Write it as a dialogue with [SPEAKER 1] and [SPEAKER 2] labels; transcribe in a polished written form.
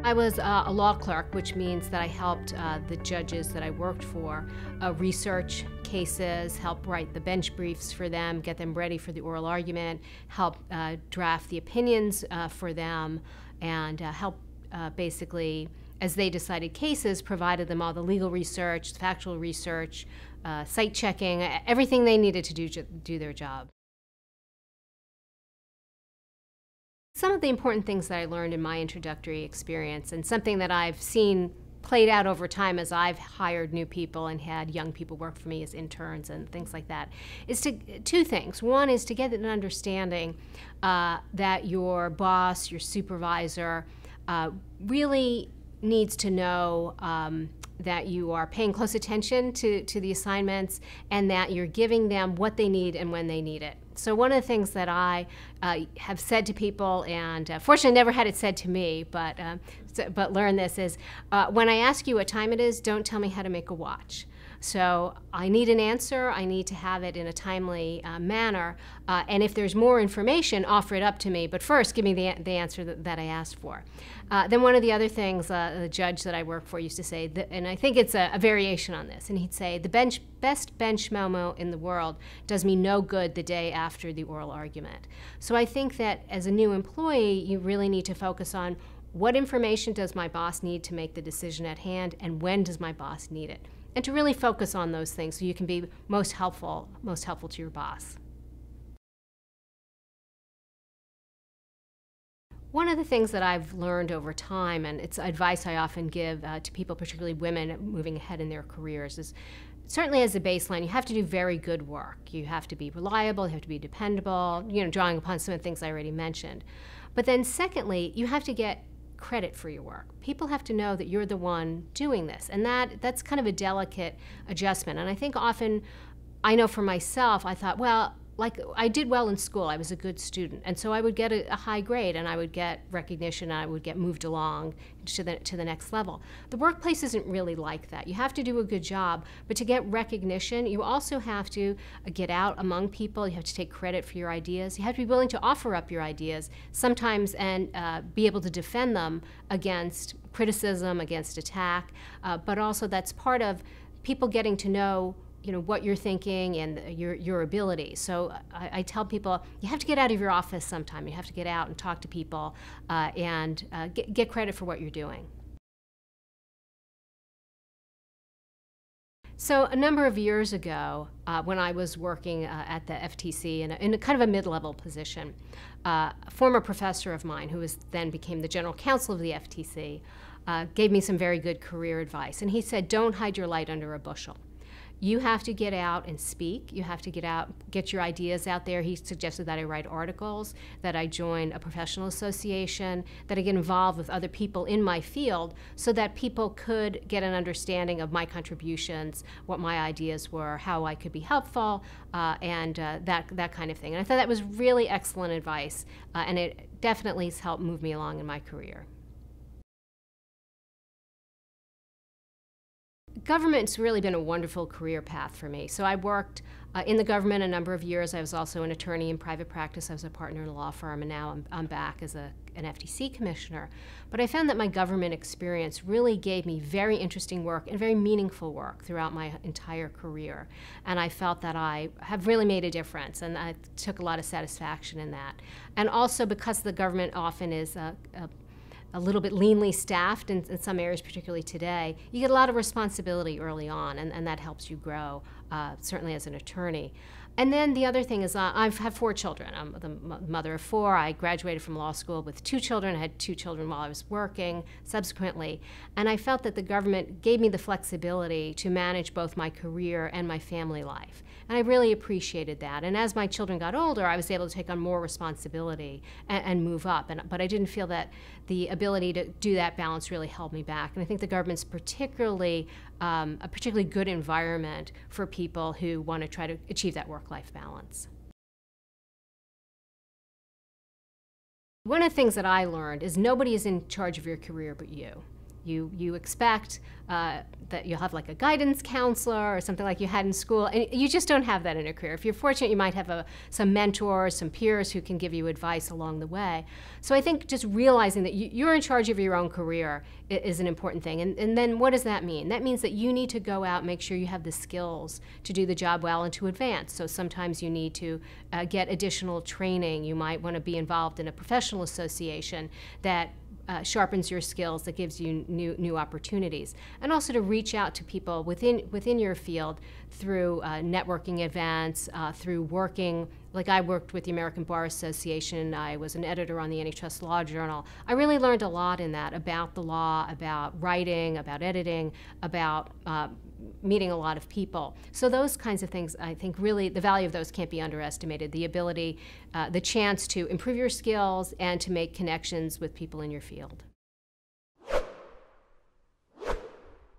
[SPEAKER 1] I was a law clerk, which means that I helped the judges that I worked for research cases, help write the bench briefs for them, get them ready for the oral argument, help draft the opinions for them, and help basically, as they decided cases, provided them all the legal research, factual research, site checking, everything they needed to do their job. Some of the important things that I learned in my introductory experience, and something that I've seen played out over time as I've hired new people and had young people work for me as interns and things like that, is two things. One is to get an understanding that your boss, your supervisor, really needs to know that you are paying close attention to the assignments and that you're giving them what they need and when they need it. So one of the things that I have said to people, and fortunately never had it said to me, but learned this, is when I ask you what time it is, don't tell me how to make a watch. So I need an answer, I need to have it in a timely manner, and if there's more information, offer it up to me, but first give me the answer that I asked for. Then one of the other things the judge that I work for used to say, and I think it's a variation on this, and he'd say, the best bench memo in the world does me no good the day after the oral argument. So I think that as a new employee, you really need to focus on what information does my boss need to make the decision at hand, and when does my boss need it? And to really focus on those things so you can be most helpful to your boss. One of the things that I've learned over time, and it's advice I often give to people, particularly women moving ahead in their careers, is certainly as a baseline, you have to do very good work. You have to be reliable, you have to be dependable, drawing upon some of the things I already mentioned. But then secondly, you have to get credit for your work. People have to know that you're the one doing this, and that's kind of a delicate adjustment. And I think often, I know for myself, I thought, well, like I did well in school, I was a good student, and so I would get a high grade, and I would get recognition, and I would get moved along to the next level. The workplace isn't really like that. You have to do a good job, but to get recognition, you also have to get out among people. You have to take credit for your ideas. You have to be willing to offer up your ideas sometimes and be able to defend them against criticism, against attack, but also that's part of people getting to know what you're thinking and your ability. So I tell people, you have to get out of your office sometime. You have to get out and talk to people and get credit for what you're doing. So a number of years ago, when I was working at the FTC in a kind of a mid-level position, a former professor of mine, who then became the general counsel of the FTC, gave me some very good career advice. And he said, don't hide your light under a bushel. You have to get out and speak. You have to get your ideas out there. He suggested that I write articles, that I join a professional association, that I get involved with other people in my field so that people could get an understanding of my contributions, what my ideas were, how I could be helpful, and that kind of thing. And I thought that was really excellent advice, and it definitely has helped move me along in my career. Government's really been a wonderful career path for me. So I worked in the government a number of years. I was also an attorney in private practice. I was a partner in a law firm, and now I'm back as an FTC commissioner. But I found that my government experience really gave me very interesting work and very meaningful work throughout my entire career. And I felt that I have really made a difference, and I took a lot of satisfaction in that. And also because the government often is a little bit leanly staffed in some areas, particularly today, you get a lot of responsibility early on, and that helps you grow, certainly as an attorney. And then the other thing is I have 4 children. I'm the mother of 4. I graduated from law school with 2 children. I had 2 children while I was working subsequently. And I felt that the government gave me the flexibility to manage both my career and my family life. And I really appreciated that. And as my children got older, I was able to take on more responsibility and move up. But I didn't feel that the ability to do that balance really held me back. And I think the government's a particularly good environment for people who want to try to achieve that work-life balance. One of the things that I learned is nobody is in charge of your career but you. You expect that you'll have like a guidance counselor or something like you had in school, and you just don't have that in a career. If you're fortunate, you might have some mentors, some peers who can give you advice along the way. So I think just realizing that you're in charge of your own career is an important thing. And then what does that mean? That means that you need to go out and make sure you have the skills to do the job well and to advance. So sometimes you need to get additional training. You might want to be involved in a professional association that sharpens your skills, that gives you new opportunities, and also to reach out to people within your field through networking events, through working. Like I worked with the American Bar Association. I was an editor on the Antitrust Law Journal. I really learned a lot in that about the law, about writing, about editing, about meeting a lot of people. So those kinds of things, I think really the value of those can't be underestimated. The ability, the chance to improve your skills and to make connections with people in your field.